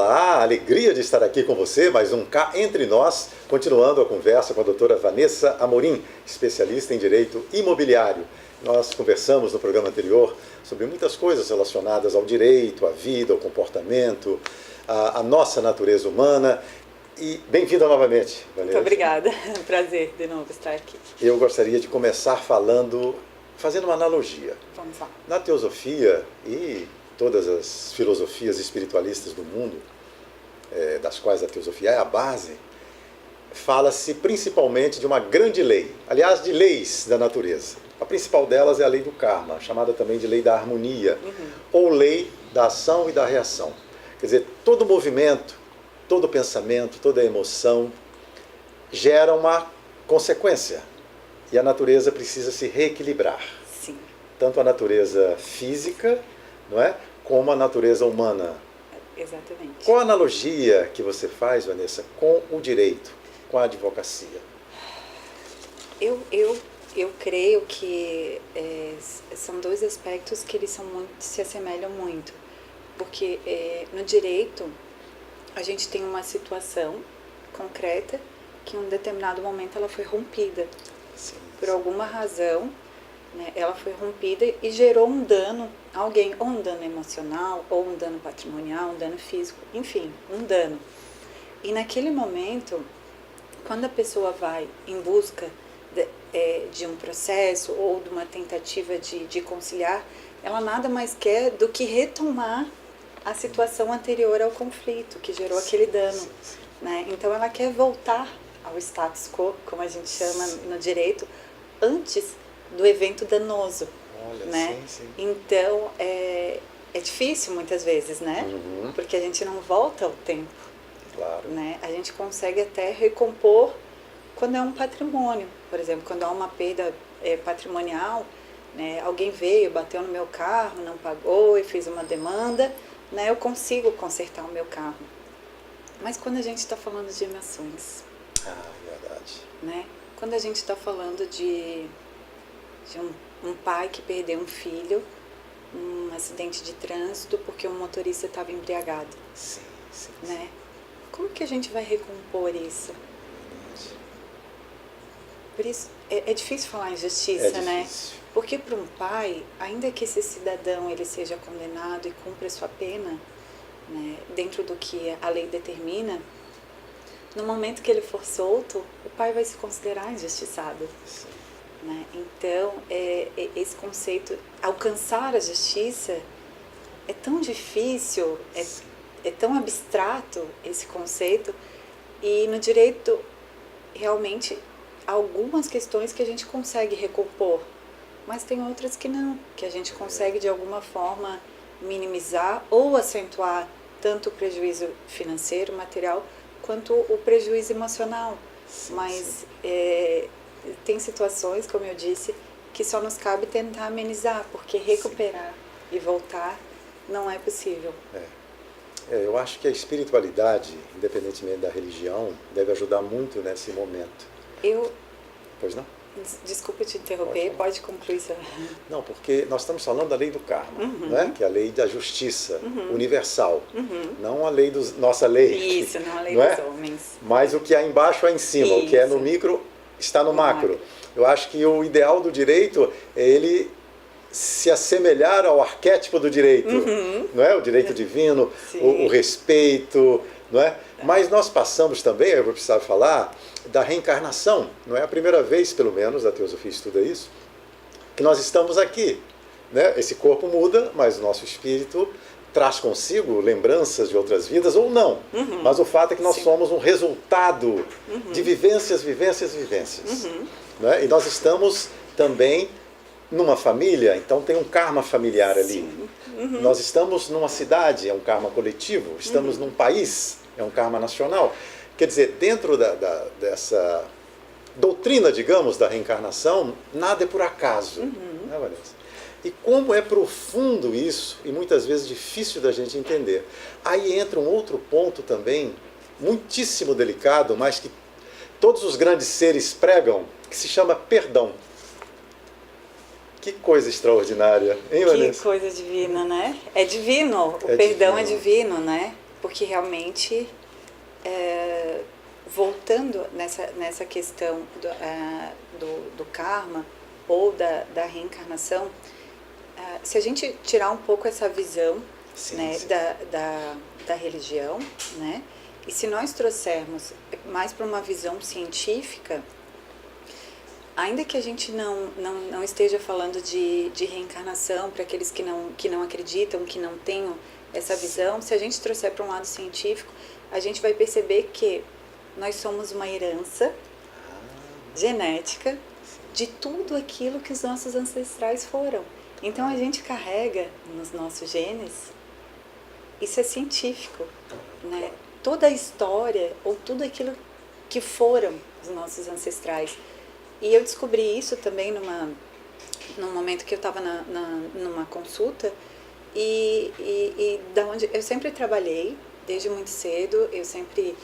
Olá, alegria de estar aqui com você, mais um Cá Entre Nós, continuando a conversa com a doutora Vanessa Amorim, especialista em Direito Imobiliário. Nós conversamos no programa anterior sobre muitas coisas relacionadas ao direito, à vida, ao comportamento, à nossa natureza humana. E bem-vinda novamente, Vanessa. Muito obrigada, é um prazer de novo estar aqui. Eu gostaria de começar fazendo uma analogia. Vamos lá. Na teosofia e todas as filosofias espiritualistas do mundo, das quais a teosofia é a base, fala-se principalmente de uma grande lei, aliás, de leis da natureza. A principal delas é a lei do karma, chamada também de lei da harmonia, ou lei da ação e da reação. Quer dizer, todo movimento, todo pensamento, toda emoção gera uma consequência, e a natureza precisa se reequilibrar. Sim. Tanto a natureza física, não é? Como a natureza humana. Exatamente. Qual a analogia que você faz, Vanessa, com o direito, com a advocacia? Eu creio que são dois aspectos que eles se assemelham muito. Porque no direito, a gente tem uma situação concreta que em um determinado momento ela foi rompida. Sim. Por alguma razão, né, ela foi rompida e gerou um dano a alguém, ou um dano emocional, ou um dano patrimonial, um dano físico, enfim, um dano. E naquele momento, quando a pessoa vai em busca de um processo ou de uma tentativa de conciliar, ela nada mais quer do que retomar a situação anterior ao conflito, que gerou aquele dano. Né? Então ela quer voltar ao status quo, como a gente chama no direito, antes do evento danoso. Olha, né? Sim. Então é difícil muitas vezes, né? Porque a gente não volta ao tempo. Claro. Né? A gente consegue até recompor quando é um patrimônio. Por exemplo, quando há uma perda patrimonial, né? Alguém veio, bateu no meu carro, não pagou e fez uma demanda, né? Eu consigo consertar o meu carro. Mas quando a gente está falando de emoções, Verdade. né? Quando a gente está falando de um pai que perdeu um filho num acidente de trânsito porque o motorista estava embriagado. Sim. Né? Como que a gente vai recompor isso? Por isso, é difícil falar em justiça, né? Porque para um pai, ainda que esse cidadão ele seja condenado e cumpra sua pena, né, dentro do que a lei determina, no momento que ele for solto, o pai vai se considerar injustiçado. Sim. Né? Então, esse conceito, alcançar a justiça, é tão difícil, é tão abstrato esse conceito, e no direito, realmente, há algumas questões que a gente consegue recompor, mas tem outras que não, que a gente consegue de alguma forma minimizar ou acentuar tanto o prejuízo financeiro, material, quanto o prejuízo emocional. Mas tem situações, como eu disse, que só nos cabe tentar amenizar, porque recuperar e voltar não é possível. Eu acho que a espiritualidade, independentemente da religião, deve ajudar muito nesse momento. Pois não? Desculpa te interromper, pode concluir. Não, porque nós estamos falando da lei do karma, né? Que é a lei da justiça universal, não a lei nossa lei. Isso, não a lei dos homens. Mas o que há embaixo é em cima, o que é no micro está no macro. Eu acho que o ideal do direito é ele se assemelhar ao arquétipo do direito, não é? O direito divino, o respeito, não é? Mas nós passamos também, eu vou precisar falar, da reencarnação. Não é a primeira vez, pelo menos, a teosofia estuda isso, que nós estamos aqui. Né? Esse corpo muda, mas o nosso espírito traz consigo lembranças de outras vidas, ou não. Mas o fato é que nós somos um resultado de vivências. Né? E nós estamos também numa família, então tem um karma familiar ali. Nós estamos numa cidade, é um karma coletivo. Estamos num país, é um karma nacional. Quer dizer, dentro dessa doutrina, digamos, da reencarnação, nada é por acaso. Né, Vanessa? E como é profundo isso, e muitas vezes difícil da gente entender. Aí entra um outro ponto também, muitíssimo delicado, mas que todos os grandes seres pregam, que se chama perdão. Que coisa extraordinária, hein, Vanessa? Que coisa divina, né? É divino, o perdão é divino, né? porque realmente, voltando nessa questão do karma ou da reencarnação, se a gente tirar um pouco essa visão, Sim, né, sim. da religião, né, e se nós trouxermos mais para uma visão científica, ainda que a gente não esteja falando de reencarnação para aqueles que não acreditam, que não tenham essa visão, se a gente trouxer para um lado científico, a gente vai perceber que nós somos uma herança genética de tudo aquilo que os nossos ancestrais foram. Então a gente carrega nos nossos genes, isso é científico, né? Toda a história ou tudo aquilo que foram os nossos ancestrais. E eu descobri isso também num momento que eu estava numa consulta e da onde eu sempre trabalhei, desde muito cedo, eu sempre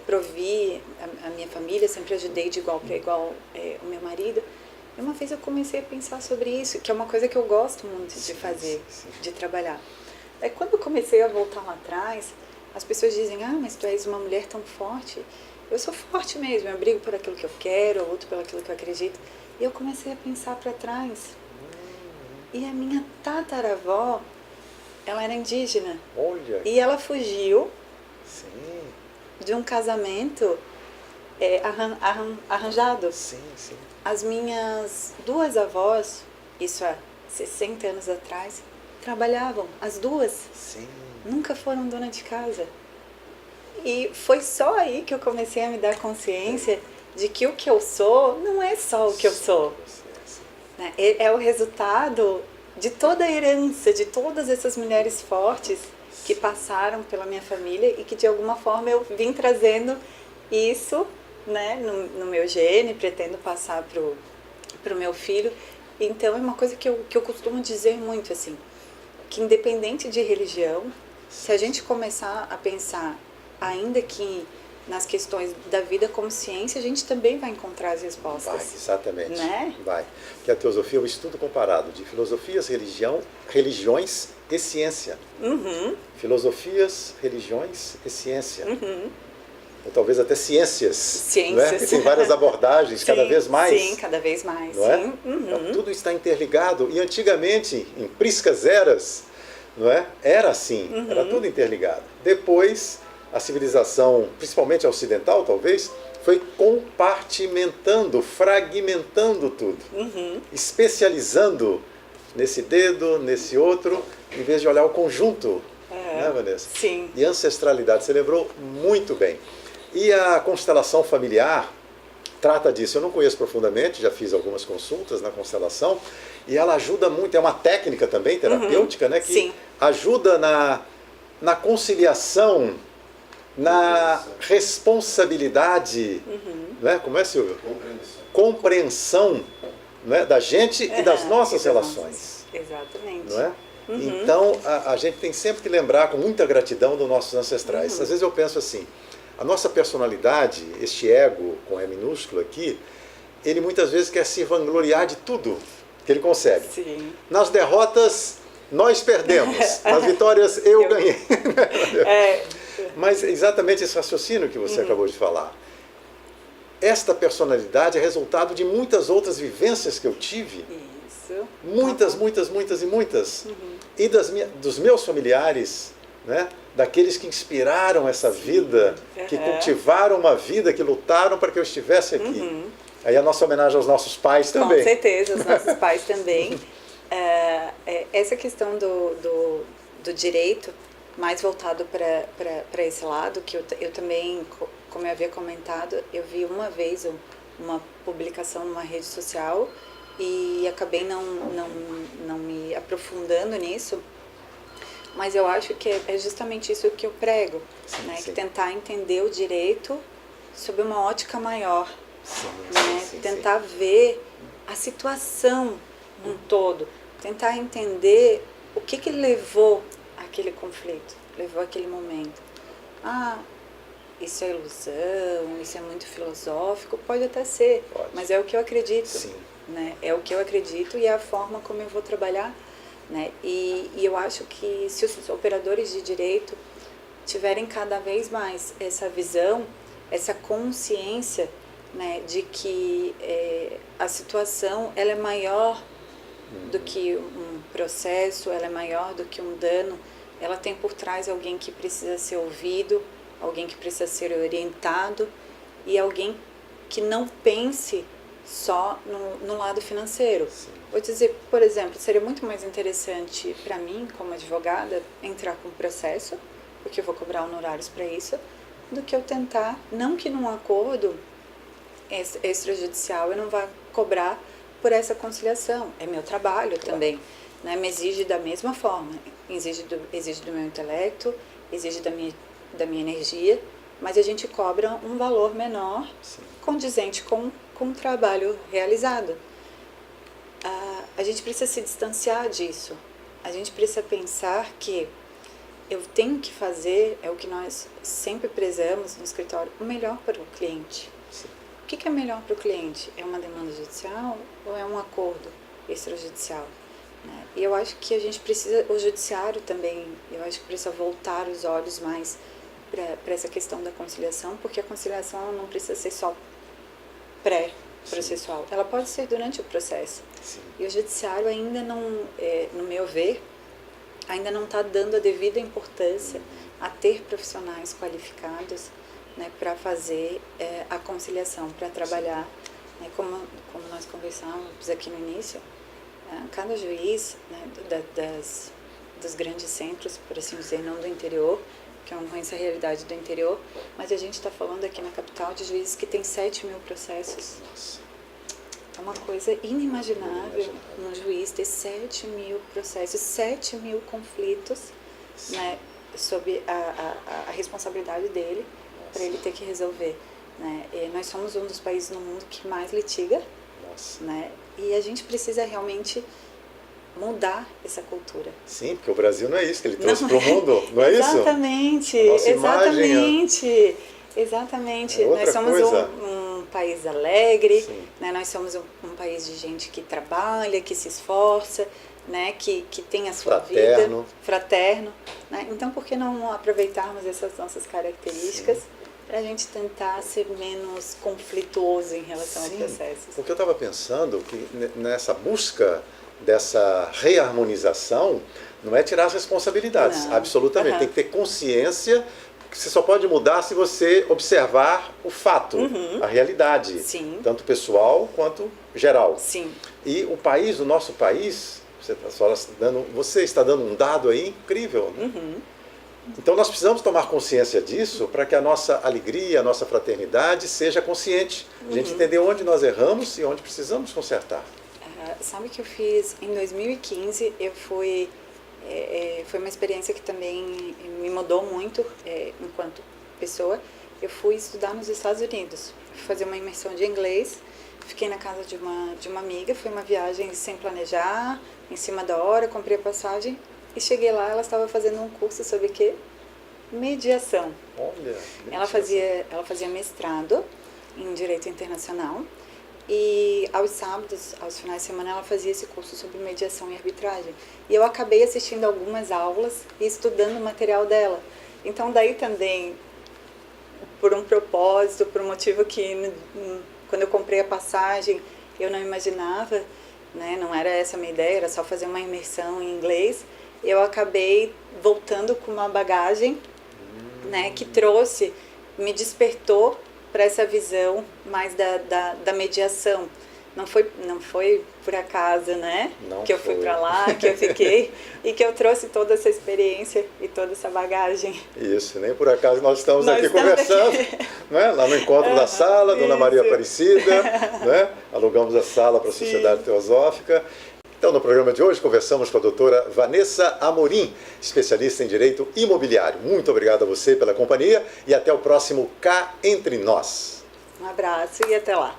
provi a minha família, sempre ajudei de igual para igual o meu marido. E uma vez eu comecei a pensar sobre isso, que é uma coisa que eu gosto muito de fazer, de trabalhar. Aí quando eu comecei a voltar lá atrás, as pessoas dizem, mas tu és uma mulher tão forte. Eu sou forte mesmo, eu brigo por aquilo que eu quero, eu luto pelo aquilo que eu acredito. E eu comecei a pensar para trás. E a minha tataravó, ela era indígena. Olha. E ela fugiu Sim. de um casamento arranjado. Sim, sim. As minhas duas avós, isso há 60 anos atrás, trabalhavam, as duas. Sim. Nunca foram dona de casa. E foi só aí que eu comecei a me dar consciência de que o que eu sou não é só o que eu sou. Né? É o resultado de toda a herança, de todas essas mulheres fortes que passaram pela minha família e que de alguma forma eu vim trazendo isso, né, no meu gene, pretendo passar pro meu filho. Então é uma coisa que eu costumo dizer muito assim, que independente de religião, se a gente começar a pensar, ainda que nas questões da vida como ciência, a gente também vai encontrar as respostas. Vai, exatamente. Né? Vai. Porque a teosofia é um estudo comparado de filosofias, religiões e ciência. Uhum. Filosofias, religiões e ciência. Uhum. Ou talvez até ciências. Ciências. Não é? Porque tem várias abordagens, sim, cada vez mais. Sim, cada vez mais. Não é? Sim. Uhum. Então, tudo está interligado. E antigamente, em priscas eras, não é? Era assim, era tudo interligado. Depois, a civilização, principalmente a ocidental, talvez, foi compartimentando, fragmentando tudo, especializando nesse dedo, nesse outro, em vez de olhar o conjunto, né, Vanessa? Sim. E ancestralidade, você lembrou muito bem. E a constelação familiar trata disso. Eu não conheço profundamente, já fiz algumas consultas na constelação, e ela ajuda muito, é uma técnica também terapêutica, né, que Sim. ajuda na conciliação, na responsabilidade, né? Como é, Silvio? Compreensão, né? Da gente e das nossas relações. Exatamente. Não é? Então, a gente tem sempre que lembrar com muita gratidão dos nossos ancestrais. Às vezes eu penso assim, a nossa personalidade, este ego com E minúsculo aqui, ele muitas vezes quer se vangloriar de tudo que ele consegue. Sim. Nas derrotas, nós perdemos. Nas vitórias, eu ganhei. Mas exatamente esse raciocínio que você acabou de falar. Esta personalidade é resultado de muitas outras vivências que eu tive. Isso. Muitas, muitas, muitas e muitas. E dos meus familiares, né? Daqueles que inspiraram essa vida, que cultivaram uma vida, que lutaram para que eu estivesse aqui. Aí a nossa homenagem aos nossos pais também. Com certeza, os nossos pais também. Essa questão do direito, mais voltado para esse lado, que eu também, como eu havia comentado, eu vi uma vez uma publicação numa rede social e acabei não me aprofundando nisso, mas eu acho que é justamente isso que eu prego, Sim, né? sim. Que tentar entender o direito sob uma ótica maior, né? Tentar ver a situação num todo, tentar entender o que levou aquele conflito, levou aquele momento. Isso é ilusão, isso é muito filosófico, pode até ser, mas é o que eu acredito. Sim. Né? É o que eu acredito e é a forma como eu vou trabalhar. Né? E eu acho que se os operadores de direito tiverem cada vez mais essa visão, essa consciência, né, de que a situação ela é maior do que um processo, ela é maior do que um dano, ela tem por trás alguém que precisa ser ouvido, alguém que precisa ser orientado e alguém que não pense só no lado financeiro. Sim. Vou dizer, por exemplo, seria muito mais interessante para mim, como advogada, entrar com um processo, porque eu vou cobrar honorários para isso, do que eu tentar, não que num acordo extrajudicial eu não vá cobrar por essa conciliação. É meu trabalho também, né? Me exige da mesma forma, exige do meu intelecto, exige da minha energia, mas a gente cobra um valor menor, Sim. condizente com o trabalho realizado. A gente precisa se distanciar disso. A gente precisa pensar que eu tenho que fazer, é o que nós sempre prezamos no escritório, o melhor para o cliente. Sim. O que é melhor para o cliente? É uma demanda judicial ou é um acordo extrajudicial? Né? E eu acho que a gente precisa, o judiciário também, eu acho que precisa voltar os olhos mais para essa questão da conciliação, porque a conciliação ela não precisa ser só pré-processual, ela pode ser durante o processo. Sim. E o judiciário ainda não, no meu ver, ainda não está dando a devida importância a ter profissionais qualificados, né, para fazer a conciliação, para trabalhar, né, como nós conversamos aqui no início, cada juiz, né, dos grandes centros, por assim dizer, não do interior, que eu não conheço a realidade do interior, mas a gente está falando aqui na capital de juízes que tem 7 mil processos. Nossa. É uma coisa inimaginável um juiz ter 7 mil processos, 7 mil conflitos, né, sob a responsabilidade dele, para ele ter que resolver. Né? E nós somos um dos países no mundo que mais litiga, né? E a gente precisa realmente mudar essa cultura. Sim, porque o Brasil não é isso que ele trouxe para o mundo, não é isso? Exatamente, exatamente. Nós somos um país alegre, né? Nós somos um país de gente que trabalha, que se esforça, né? Que tem a sua vida, fraterno. Né? Então, por que não aproveitarmos essas nossas características para a gente tentar ser menos conflituoso em relação aos processos? Porque eu estava pensando que nessa busca dessa reharmonização não é tirar as responsabilidades, não. Absolutamente. Tem que ter consciência que você só pode mudar se você observar o fato, a realidade, tanto pessoal quanto geral. Sim. E o país, o nosso país, você está dando um dado aí incrível, né? Então nós precisamos tomar consciência disso para que a nossa alegria, a nossa fraternidade seja consciente. A gente entender onde nós erramos e onde precisamos consertar. Sabe que eu fiz em 2015, foi uma experiência que também me mudou muito enquanto pessoa. Eu fui estudar nos Estados Unidos, fui fazer uma imersão de inglês, fiquei na casa de uma amiga, foi uma viagem sem planejar, em cima da hora, comprei a passagem e cheguei lá, ela estava fazendo um curso sobre o quê? Mediação. Olha, ela fazia mestrado em Direito Internacional. E aos sábados, aos finais de semana, ela fazia esse curso sobre mediação e arbitragem. E eu acabei assistindo algumas aulas e estudando o material dela. Então, daí também, por um propósito, por um motivo que, quando eu comprei a passagem, eu não imaginava, né, não era essa a minha ideia, era só fazer uma imersão em inglês. Eu acabei voltando com uma bagagem, né, que me despertou para essa visão mais da mediação. Não foi por acaso, né? Não que eu fui para lá, que eu fiquei e que eu trouxe toda essa experiência e toda essa bagagem. Isso, nem por acaso nós estamos aqui conversando, né? Lá no encontro da sala, Dona Maria Aparecida, né? Alugamos a sala para a Sociedade Teosófica. Então, no programa de hoje, conversamos com a doutora Vanessa Amorim, especialista em Direito Imobiliário. Muito obrigado a você pela companhia e até o próximo Cá Entre Nós. Um abraço e até lá.